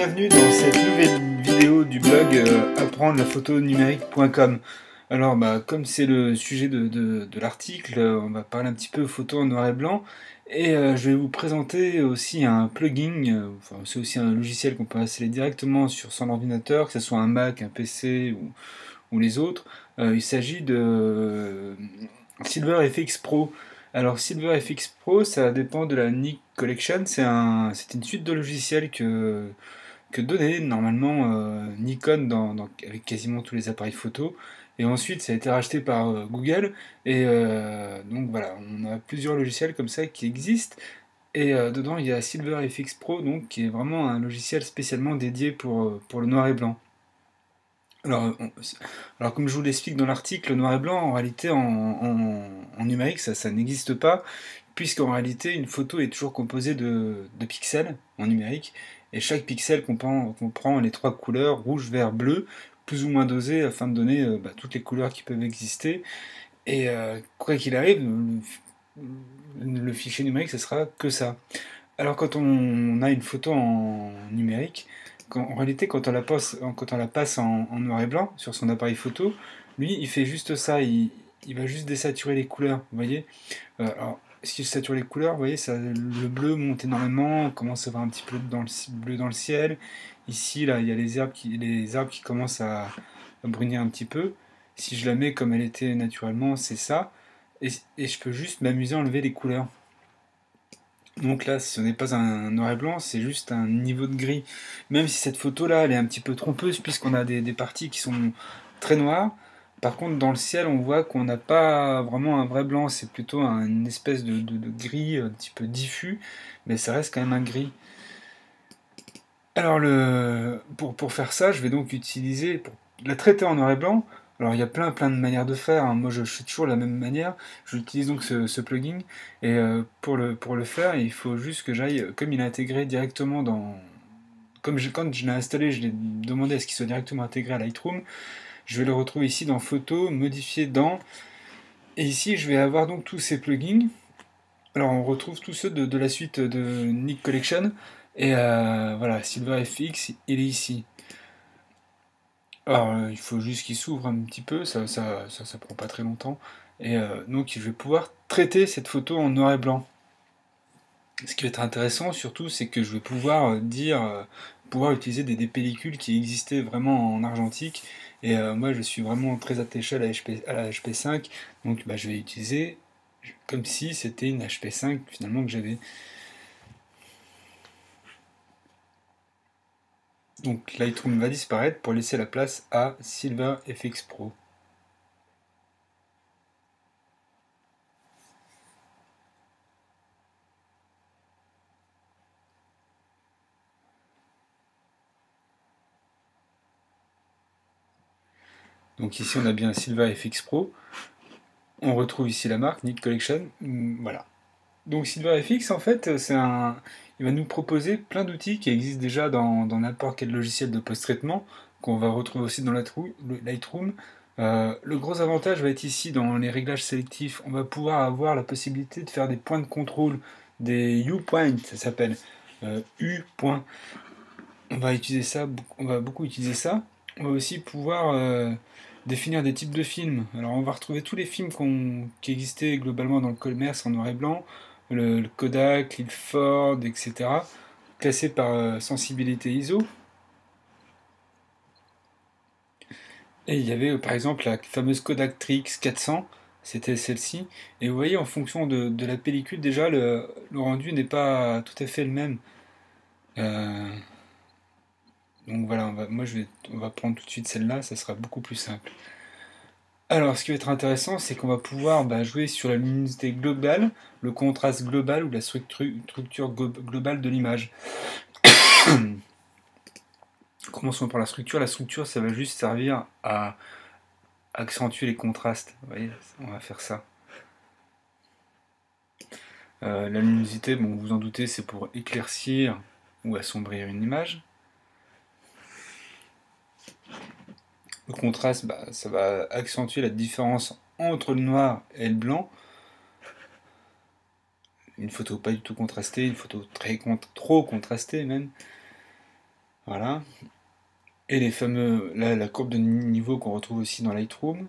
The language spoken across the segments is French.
bienvenue dans cette nouvelle vidéo du blog apprendre la photo numérique.com. Alors comme c'est le sujet de l'article, on va parler un petit peu photo en noir et blanc et je vais vous présenter aussi un plugin, enfin, c'est aussi un logiciel qu'on peut installer directement sur son ordinateur, que ce soit un Mac, un PC ou les autres. Il s'agit de SilverFX Pro. Alors SilverFX Pro, ça dépend de la Nik Collection, c'est une suite de logiciels que donnait normalement Nikon avec quasiment tous les appareils photo. Et ensuite, ça a été racheté par Google. Et donc voilà, on a plusieurs logiciels comme ça qui existent. Et dedans, il y a SilverFX Pro, donc, qui est vraiment un logiciel spécialement dédié pour le noir et blanc. Alors, alors comme je vous l'explique dans l'article, le noir et blanc, en réalité, en numérique, ça n'existe pas, puisqu'en réalité, une photo est toujours composée de pixels en numérique, et chaque pixel comprend les trois couleurs, rouge, vert, bleu, plus ou moins dosées, afin de donner toutes les couleurs qui peuvent exister. Et quoi qu'il arrive, le fichier numérique, ce sera que ça. Alors quand on a une photo en numérique, en réalité quand on la passe en noir et blanc sur son appareil photo, lui il fait juste ça, il va juste désaturer les couleurs, vous voyez. Alors si je sature les couleurs, vous voyez, le bleu monte énormément, on commence à voir un petit peu bleu dans le ciel. Ici là il y a les arbres qui commencent à brunir un petit peu. Si je la mets comme elle était naturellement, c'est ça. Et je peux juste m'amuser à enlever les couleurs. Donc là, ce n'est pas un noir et blanc, c'est juste un niveau de gris. Même si cette photo-là, elle est un petit peu trompeuse, puisqu'on a des parties qui sont très noires. Par contre, dans le ciel, on voit qu'on n'a pas vraiment un vrai blanc, c'est plutôt une espèce de gris un petit peu diffus, mais ça reste quand même un gris. Alors, pour faire ça, je vais donc pour la traiter en noir et blanc. Alors, il y a plein de manières de faire, hein. Moi, je fais toujours de la même manière. J'utilise donc ce plugin. Et pour le faire, il faut juste que j'aille, comme il est intégré directement quand je l'ai installé, je l'ai demandé à ce qu'il soit directement intégré à Lightroom. Je vais le retrouver ici dans Photos, Modifier dans. Et ici, je vais avoir donc tous ces plugins. Alors, on retrouve tous ceux de la suite de Nik Collection. Et voilà, SilverFX, il est ici. Alors, il faut juste qu'il s'ouvre un petit peu, ça prend pas très longtemps. Et donc, je vais pouvoir traiter cette photo en noir et blanc. Ce qui va être intéressant, surtout, c'est que je vais pouvoir pouvoir utiliser des pellicules qui existaient vraiment en argentique. Et moi, je suis vraiment très attaché à la HP5, donc je vais utiliser comme si c'était une HP5 finalement que j'avais. Donc Lightroom va disparaître pour laisser la place à SilverFX Pro. Donc ici on a bien SilverFX Pro. On retrouve ici la marque Nik Collection. Voilà. Donc SilverFX en fait il va nous proposer plein d'outils qui existent déjà dans n'importe quel logiciel de post-traitement, qu'on va retrouver aussi dans Lightroom. Le gros avantage va être ici dans les réglages sélectifs. On va pouvoir avoir la possibilité de faire des points de contrôle, des U-points, ça s'appelle. U-points. On va utiliser ça, on va beaucoup utiliser ça. On va aussi pouvoir définir des types de films. Alors on va retrouver tous les films qui existaient globalement dans le commerce en noir et blanc, le Kodak, l'Ilford, etc. Classés par sensibilité ISO. Et il y avait par exemple la fameuse Kodak Trix 400, c'était celle-ci. Et vous voyez, en fonction de la pellicule, déjà le rendu n'est pas tout à fait le même. Euh, Donc voilà, on va prendre tout de suite celle-là, ça sera beaucoup plus simple. Alors, ce qui va être intéressant, c'est qu'on va pouvoir jouer sur la luminosité globale, le contraste global ou la structure globale de l'image. Commençons par la structure. La structure, ça va juste servir à accentuer les contrastes. Vous voyez, on va faire ça. La luminosité, bon, vous en doutez, c'est pour éclaircir ou assombrir une image. Le contraste, ça va accentuer la différence entre le noir et le blanc. Une photo pas du tout contrastée, une photo trop contrastée même. Voilà. Et les fameux, la courbe de niveau qu'on retrouve aussi dans Lightroom.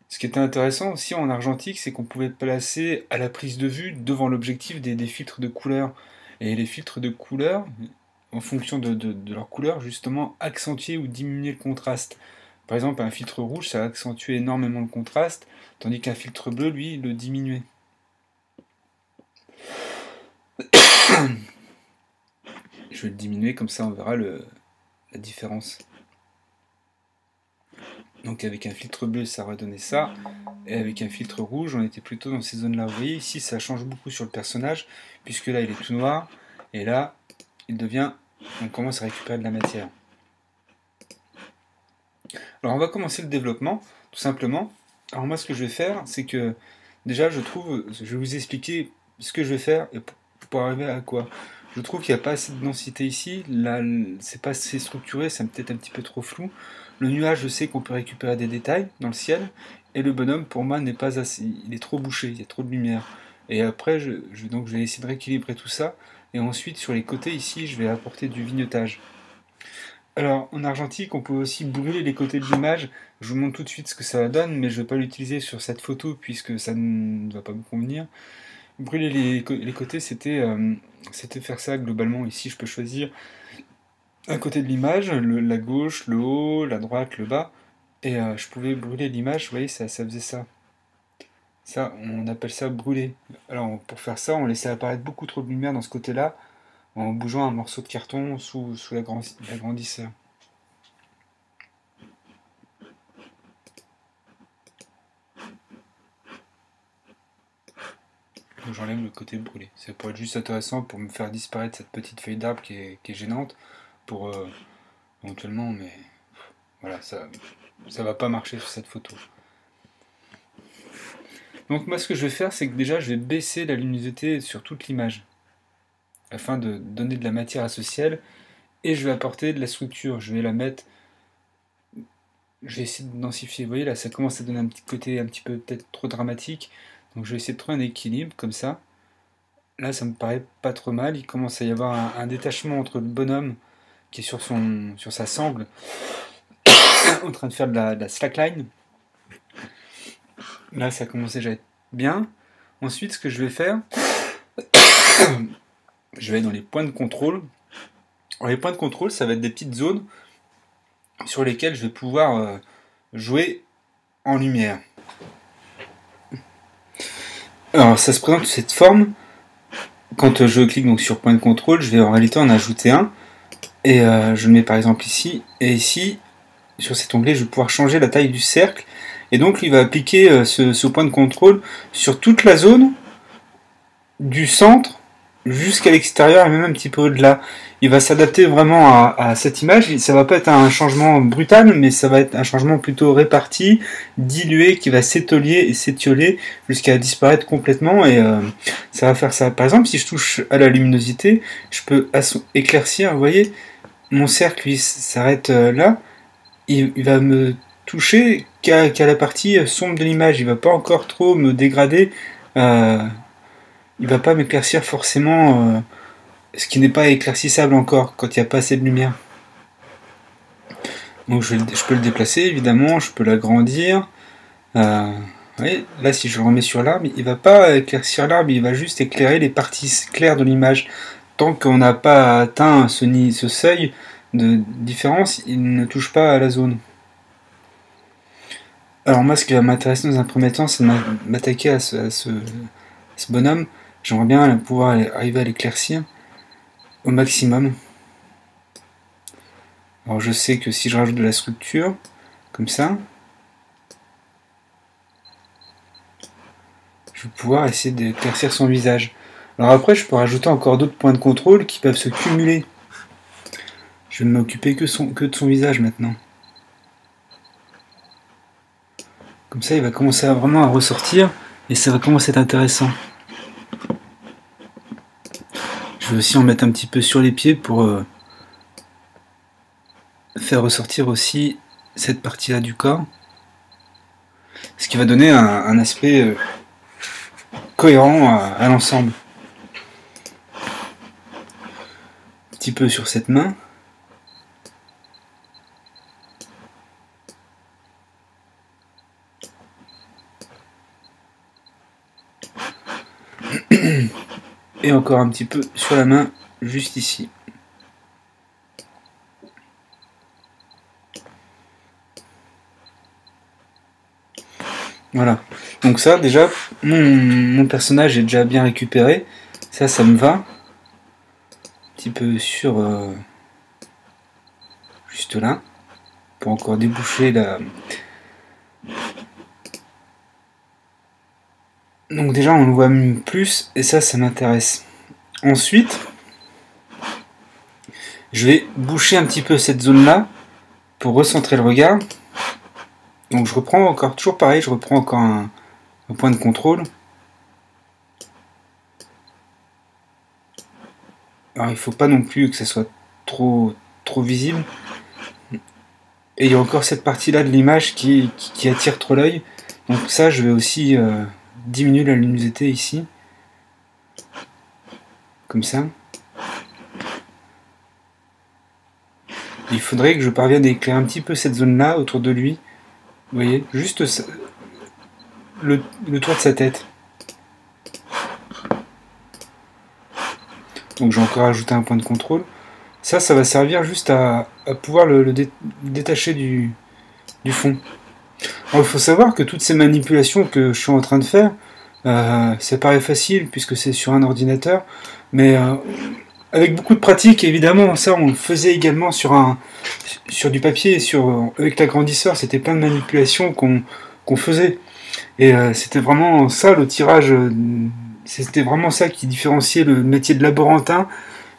Ce qui était intéressant aussi en argentique, c'est qu'on pouvait placer à la prise de vue devant l'objectif des filtres de couleur. Et les filtres de couleur, en fonction de leur couleur, justement, accentuer ou diminuer le contraste. Par exemple, un filtre rouge, ça accentuait énormément le contraste, tandis qu'un filtre bleu, lui, le diminuait. Je vais le diminuer, comme ça on verra la différence. Donc avec un filtre bleu, ça aurait donné ça. Et avec un filtre rouge, on était plutôt dans ces zones-là. Vous voyez, ici, ça change beaucoup sur le personnage, puisque là, il est tout noir. Et là, il devient... On commence à récupérer de la matière. Alors, on va commencer le développement, tout simplement. Alors moi, ce que je vais faire, c'est que... Déjà, je vais vous expliquer ce que je vais faire et pour arriver à quoi. Je trouve qu'il n'y a pas assez de densité ici. Là, c'est pas assez structuré, c'est peut-être un petit peu trop flou. Le nuage, je sais qu'on peut récupérer des détails dans le ciel. Et le bonhomme, pour moi, n'est pas assez. Il est trop bouché, il y a trop de lumière. Et après, donc, je vais essayer de rééquilibrer tout ça. Et ensuite, sur les côtés, ici, je vais apporter du vignetage. Alors, en argentique, on peut aussi brûler les côtés de l'image. Je vous montre tout de suite ce que ça donne, mais je ne vais pas l'utiliser sur cette photo puisque ça ne va pas me convenir. Brûler les côtés, c'était faire ça globalement. Ici, je peux choisir un côté de l'image, la gauche, le haut, la droite, le bas. Et je pouvais brûler l'image, vous voyez, ça faisait ça. Ça, on appelle ça brûler. Alors, pour faire ça, on laissait apparaître beaucoup trop de lumière dans ce côté-là, en bougeant un morceau de carton sous l'agrandisseur. Donc j'enlève le côté brûlé. Ça pourrait être juste intéressant pour me faire disparaître cette petite feuille d'arbre qui est gênante, pour éventuellement, mais voilà, ça va pas marcher sur cette photo. Donc moi ce que je vais faire, c'est que déjà je vais baisser la luminosité sur toute l'image, afin de donner de la matière à ce ciel, et je vais apporter de la structure. Je vais la mettre, je vais essayer de densifier. Vous voyez là, ça commence à donner un petit côté un petit peu peut-être trop dramatique, donc je vais essayer de trouver un équilibre comme ça. Là ça me paraît pas trop mal, il commence à y avoir un détachement entre le bonhomme qui est sur sa sangle, en train de faire de la slackline. Là, ça commence déjà à être bien. Ensuite, ce que je vais faire, je vais aller dans les points de contrôle. Alors, les points de contrôle, ça va être des petites zones sur lesquelles je vais pouvoir jouer en lumière. Alors, ça se présente sous cette forme. Quand je clique donc sur point de contrôle, je vais en réalité en ajouter un. Et je le mets par exemple ici. Et ici, sur cet onglet, je vais pouvoir changer la taille du cercle. Et donc, il va appliquer ce point de contrôle sur toute la zone du centre jusqu'à l'extérieur et même un petit peu au-delà. Il va s'adapter vraiment à cette image. Ça va pas être un changement brutal, mais ça va être un changement plutôt réparti, dilué, qui va s'étolier et s'étioler jusqu'à disparaître complètement. Et ça va faire ça. Par exemple, si je touche à la luminosité, je peux éclaircir. Vous voyez, mon cercle lui s'arrête là. Il va me toucher qu'à la partie sombre de l'image. Il va pas encore trop me dégrader. Il va pas m'éclaircir forcément ce qui n'est pas éclaircissable encore quand il n'y a pas assez de lumière. Donc je peux le déplacer évidemment, je peux l'agrandir. Oui, là si je le remets sur l'arbre, il va pas éclaircir l'arbre, il va juste éclairer les parties claires de l'image. Tant qu'on n'a pas atteint ce seuil de différence, il ne touche pas à la zone. Alors moi ce qui va m'intéresser dans un premier temps, c'est de m'attaquer à ce bonhomme. J'aimerais bien pouvoir arriver à l'éclaircir au maximum. Alors je sais que si je rajoute de la structure, comme ça, je vais pouvoir essayer d'éclaircir son visage. Alors après, je peux rajouter encore d'autres points de contrôle qui peuvent se cumuler. Je vais ne m'occuper que de son visage maintenant. Comme ça, il va commencer vraiment à ressortir et ça va commencer à être intéressant. Je vais aussi en mettre un petit peu sur les pieds pour faire ressortir aussi cette partie-là du corps. Ce qui va donner un aspect cohérent à l'ensemble. Un petit peu sur cette main. et encore un petit peu sur la main, juste ici. Voilà, donc ça déjà, mon personnage est déjà bien récupéré, ça me va. Un petit peu sur juste là, pour encore déboucher la... Donc déjà on le voit plus, et ça m'intéresse. Ensuite, je vais boucher un petit peu cette zone là, pour recentrer le regard. Donc je reprends encore, toujours pareil, je reprends encore un point de contrôle. Alors il ne faut pas non plus que ça soit trop visible. Et il y a encore cette partie-là de l'image qui attire trop l'œil. Donc ça, je vais aussi diminuer la luminosité ici. Comme ça. Il faudrait que je parvienne à éclairer un petit peu cette zone-là autour de lui. Vous voyez, juste le tour de sa tête. Donc j'ai encore ajouté un point de contrôle. Ça va servir juste à pouvoir le détacher du fond. Alors, il faut savoir que toutes ces manipulations que je suis en train de faire, ça paraît facile puisque c'est sur un ordinateur, mais avec beaucoup de pratique, évidemment, ça on le faisait également sur du papier, avec l'agrandisseur, c'était plein de manipulations qu'on faisait. Et c'était vraiment ça le tirage, c'était vraiment ça qui différenciait le métier de laborantin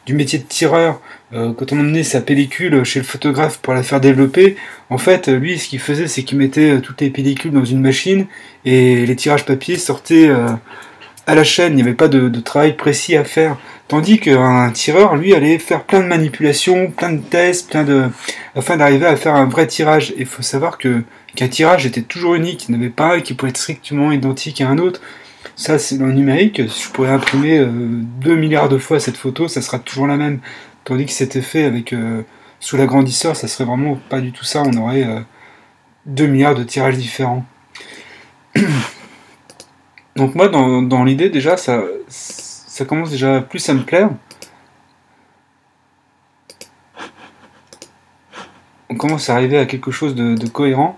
du métier de tireur. Quand on emmenait sa pellicule chez le photographe pour la faire développer, en fait, lui, ce qu'il faisait, c'est qu'il mettait toutes les pellicules dans une machine et les tirages papier sortaient à la chaîne. Il n'y avait pas de travail précis à faire. Tandis qu'un tireur, lui, allait faire plein de manipulations, plein de tests, afin d'arriver à faire un vrai tirage. Et il faut savoir qu'un tirage était toujours unique. Il n'y en avait pas un qui pouvait être strictement identique à un autre. Ça, c'est dans le numérique. Je pourrais imprimer 2 milliards de fois cette photo, ça sera toujours la même. Tandis que c'était fait avec sous l'agrandisseur, ça serait vraiment pas du tout ça. On aurait 2 milliards de tirages différents. Donc moi, dans l'idée, déjà, ça commence déjà plus à me plaire. On commence à arriver à quelque chose de cohérent.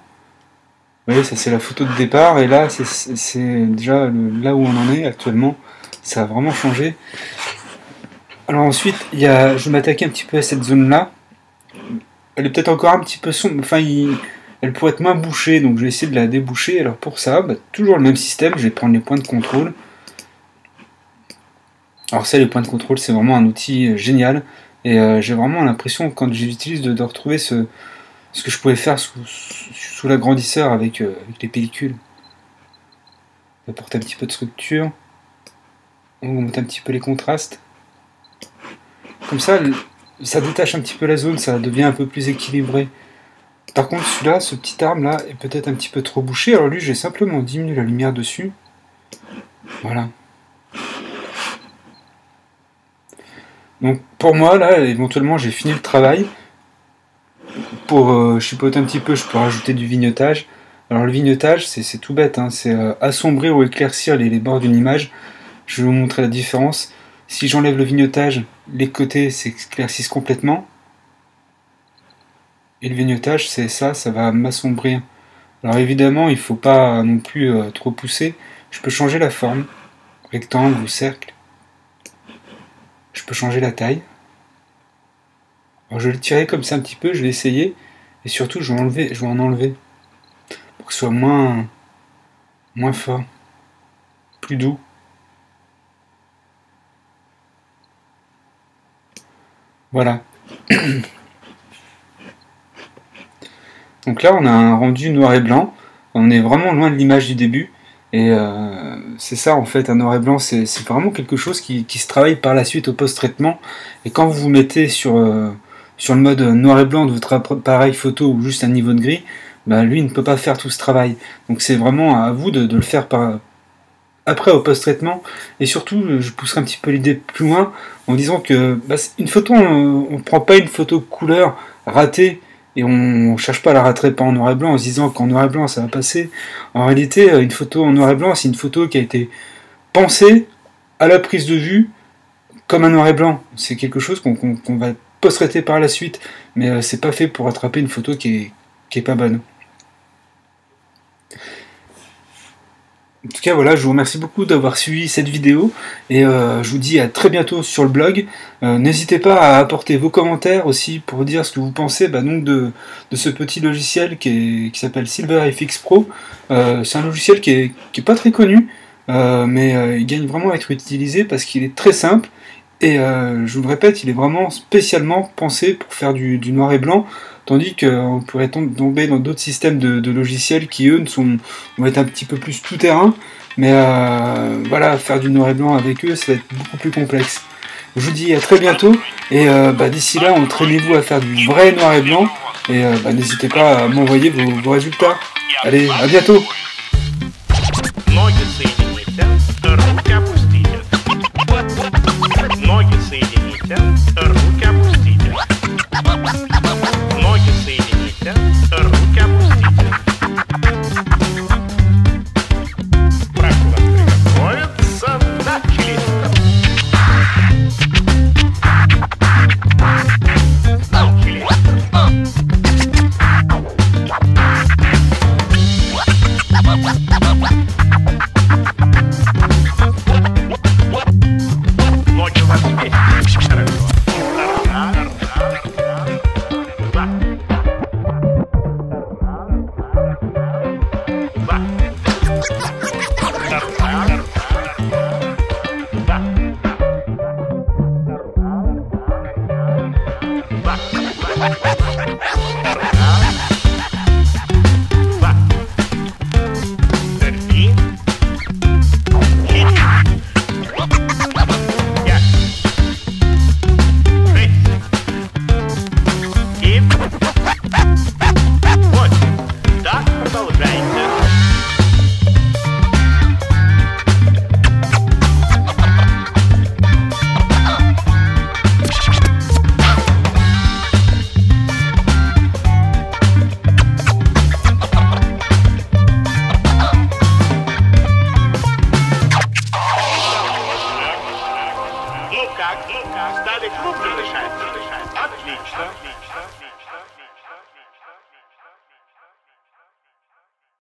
Vous voyez, ça c'est la photo de départ, et là, c'est déjà là où on en est actuellement. Ça a vraiment changé. Alors ensuite, je vais m'attaquer un petit peu à cette zone-là. Elle est peut-être encore un petit peu sombre, enfin, elle pourrait être moins bouchée, donc je vais essayer de la déboucher. Alors pour ça, toujours le même système, je vais prendre les points de contrôle. Alors ça, les points de contrôle, c'est vraiment un outil génial, et j'ai vraiment l'impression, quand j'utilise, de retrouver ce que je pouvais faire sous l'agrandisseur avec les pellicules. On va apporter un petit peu de structure. On monte un petit peu les contrastes. Comme ça détache un petit peu la zone, ça devient un peu plus équilibré. Par contre, celui-là, ce petit arbre-là, est peut-être un petit peu trop bouché. Alors lui, j'ai simplement diminué la lumière dessus. Voilà. Donc pour moi, là, éventuellement, j'ai fini le travail. Pour chipoter un petit peu, je peux rajouter du vignetage. Alors le vignetage, c'est tout bête, hein, c'est assombrir ou éclaircir les bords d'une image. Je vais vous montrer la différence. Si j'enlève le vignetage, les côtés s'éclaircissent complètement. Et le vignetage, c'est ça va m'assombrir. Alors évidemment, il ne faut pas non plus trop pousser. Je peux changer la forme, rectangle ou cercle. Je peux changer la taille. Alors je vais le tirer comme ça un petit peu, je vais essayer, et surtout je vais en enlever, pour que ce soit moins fort, plus doux. Voilà. Donc là on a un rendu noir et blanc, on est vraiment loin de l'image du début, et c'est ça en fait, un noir et blanc, c'est vraiment quelque chose qui se travaille par la suite au post-traitement, et quand vous vous mettez sur le mode noir et blanc de votre appareil photo ou juste un niveau de gris, lui ne peut pas faire tout ce travail. Donc c'est vraiment à vous de le faire après au post-traitement. Et surtout, je pousserai un petit peu l'idée plus loin en disant que une photo, on ne prend pas une photo couleur ratée et on ne cherche pas à la rater pas en noir et blanc en se disant qu'en noir et blanc ça va passer. En réalité, une photo en noir et blanc, c'est une photo qui a été pensée à la prise de vue comme un noir et blanc. C'est quelque chose qu'on va post-traiter par la suite, mais c'est pas fait pour attraper une photo qui est pas bonne. En tout cas, voilà, je vous remercie beaucoup d'avoir suivi cette vidéo et je vous dis à très bientôt sur le blog. N'hésitez pas à apporter vos commentaires aussi pour dire ce que vous pensez donc de ce petit logiciel qui s'appelle SilverFX Pro. C'est un logiciel qui est pas très connu, mais il gagne vraiment à être utilisé parce qu'il est très simple et je vous le répète, il est vraiment spécialement pensé pour faire du noir et blanc. Tandis qu'on pourrait tomber dans d'autres systèmes de logiciels qui, eux, vont être un petit peu plus tout-terrain. Mais voilà, faire du noir et blanc avec eux, ça va être beaucoup plus complexe. Je vous dis à très bientôt. Et d'ici là, entraînez-vous à faire du vrai noir et blanc. Et n'hésitez pas à m'envoyer vos résultats. Allez, à bientôt! Bye.